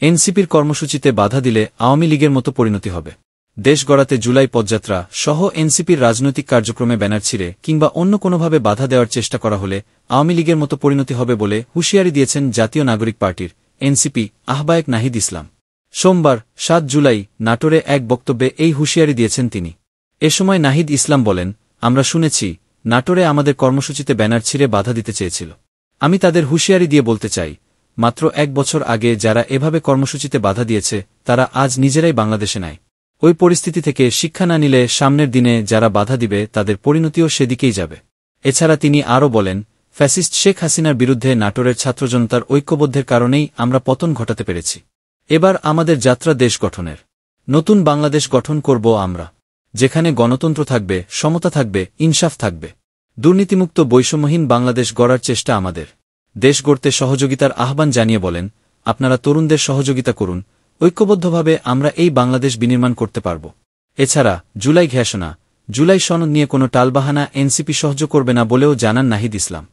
এনসিপির কর্মসূচিতে বাধা দিলে আওয়ামী লীগের মতো পরিণতি হবে। দেশ গড়াতে জুলাই পদযাত্রা সহ এনসিপির রাজনৈতিক কার্যক্রমে ব্যানার ছিঁড়ে কিংবা অন্য কোনোভাবে বাধা দেওয়ার চেষ্টা করা হলে আওয়ামী লীগের মতো পরিণতি হবে বলে হুঁশিয়ারি দিয়েছেন জাতীয় নাগরিক পার্টির এনসিপি আহ্বায়ক নাহিদ ইসলাম। সোমবার ৭ জুলাই নাটোরে এক বক্তব্যে এই হুঁশিয়ারি দিয়েছেন তিনি। এ সময় নাহিদ ইসলাম বলেন, আমরা শুনেছি নাটোরে আমাদের কর্মসূচিতে ব্যানার ছিঁড়ে বাধা দিতে চেয়েছিল। আমি তাদের হুঁশিয়ারি দিয়ে বলতে চাই, মাত্র ১ বছর আগে যারা এভাবে কর্মসূচিতে বাধা দিয়েছে তারা আজ নিজেরাই বাংলাদেশে নাই। ওই পরিস্থিতি থেকে শিক্ষা না নিলে সামনের দিনে যারা বাধা দিবে তাদের পরিণতিও সেদিকেই যাবে। এছাড়া তিনি আরও বলেন, ফ্যাসিস্ট শেখ হাসিনার বিরুদ্ধে নাটোরের ছাত্রজনতার ঐক্যবদ্ধের কারণেই আমরা পতন ঘটাতে পেরেছি। এবার আমাদের যাত্রা দেশ গঠনের। নতুন বাংলাদেশ গঠন করব আমরা, যেখানে গণতন্ত্র থাকবে, সমতা থাকবে, ইনসাফ থাকবে, দুর্নীতিমুক্ত বৈষম্যহীন বাংলাদেশ গড়ার চেষ্টা আমাদের। দেশ গড়তে সহযোগিতার আহ্বান জানিয়ে বলেন, আপনারা তরুণদের সহযোগিতা করুন, ঐক্যবদ্ধভাবে আমরা এই বাংলাদেশ বিনির্মাণ করতে পারব। এছাড়া জুলাই ঘোষণা, জুলাই সনদ নিয়ে কোনো টালবাহানা এনসিপি সহ্য করবে না বলেও জানান নাহিদ ইসলাম।